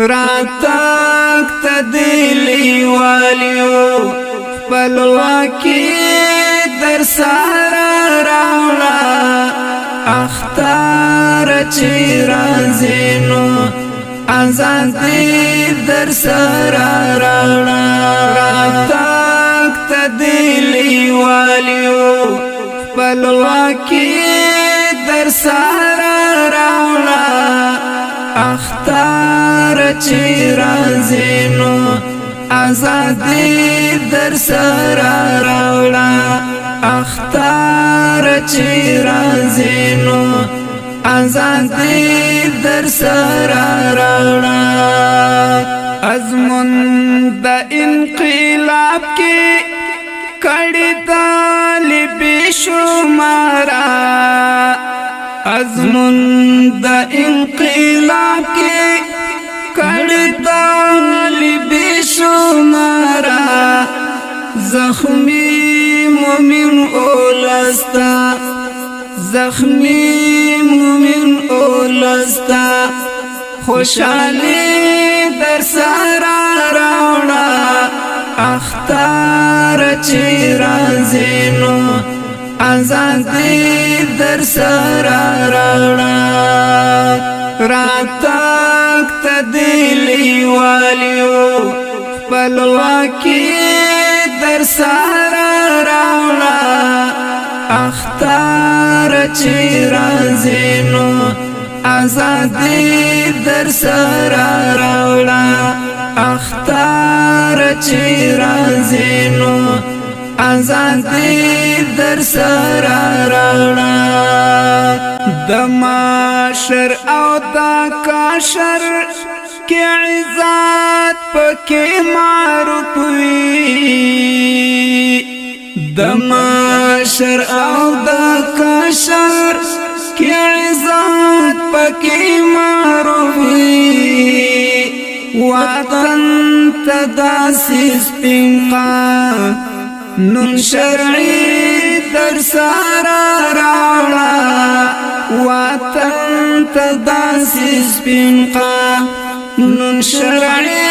راتاک تدلی والیو خپلواکی در سارا راولا اختار چی رازینو آزادی در سارا راولا راتاک تدلی والیو خپلواکی در سارا راولا اختار چی رازینو آزادی در سارا راولا اختار چی رازینو آزادی در سارا راولا ازمون دا انقلاب کی کڑی طالبی شمارا ازمون دا انقلاب کی کڑی طالبی شمارا زخمی مومن اولستا زخمی مومن اولستا خوشحالی در سارا راولا اختار چی رازینو آزادی در سارا راولا راتاک تدلی والیو خپلواکی در سارا راولا اختار چی رازینو آزادی در سارا راولا اختار چی رازینو آزادی در سارا راولا د معاشر او د کاشر کی عزت پکې معروف وي د معاشر او د کاشر کی عزت پکې معروف وي وطن تداسي سپینقا نون شرعی در سارا راولا وطن تداسي سپینقا نون شرعی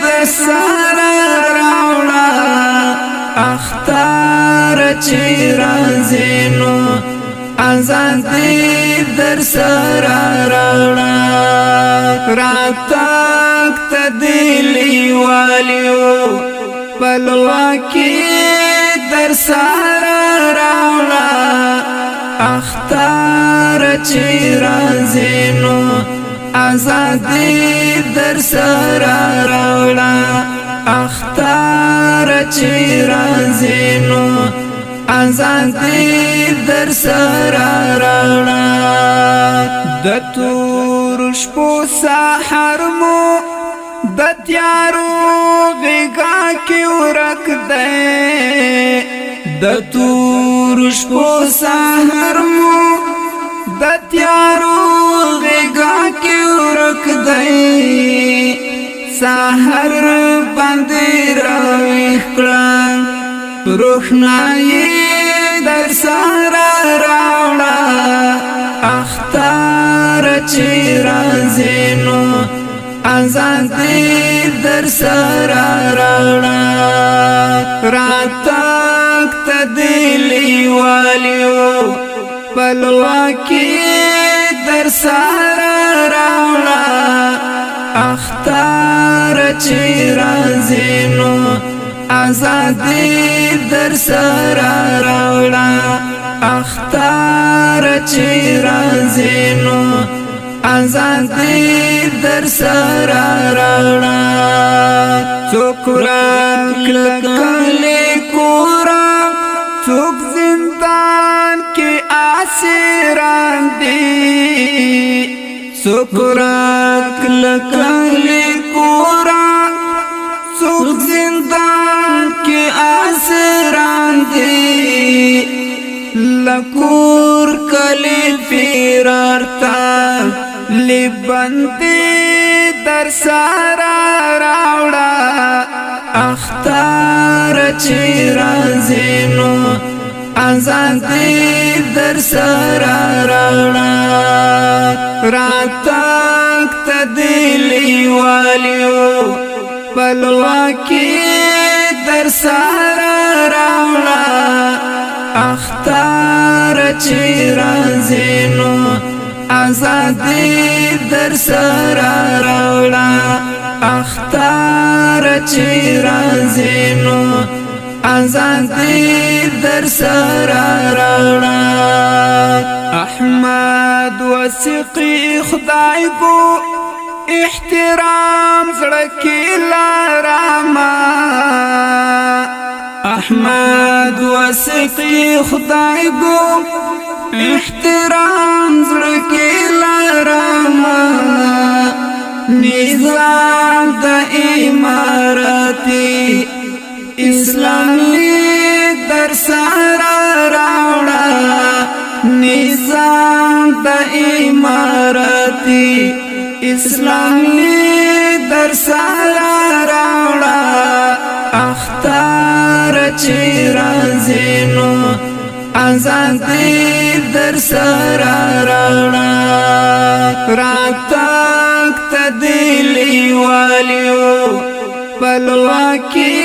در سارا راولا اختار چی رازینو آزادی در سارا راولا راتاک تدلی والیو خپلواکی در سارا راولا اختار چی رازینو آزادی در سارا راولا اختار چی رازینو آزادی در سارا راولا د تور شپو سحر مو د تیارو غیگا کی ورک دے د تور شپو سحر مو د تیارو غیگا کی ورک دے سحر باندې راویخ کړه روښنايي در سارا راوړه اختار چی رازینو آزادی در سارا راوړه راتاک تدلی والیو خپلواکی در سارا راوړه اختار چی رازینو آزادی در سارا راوړه اختار چی رازینو آزادی در سارا راوړه څوک راکلکلی کورا څوک زندان کې اسیران دي څوک راکلکلی کورا څوک زندان کې اسیران دي لکور کلی فرارتا لبندی در سارا راوڑا اختار چی رازینو آزادی در سارا راوڑا راتاک تدلی والی پلواکی در سارا راولا اختار چی رازینو آزادی در سارا راولا اختار چی رازینو آزادی در سارا راولا احمد وثقی خدای کو احترام زړکی لارما احمد وثقی خدای کو احترام زړکی لارما نظام د امارتی اسلامی در سارا راوړه نظام د امارتی اسلامی در سارا راوړه اختار چی رازینو آزادی در سارا راوړه راتک تدلی والیو پلواکی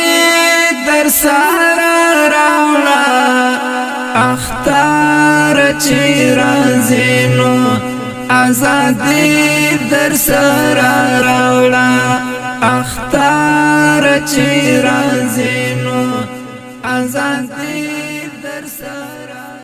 در سارا راوړه اختار چی رازینو آزادی در سارا راوړه اختار چی رازینو آزادی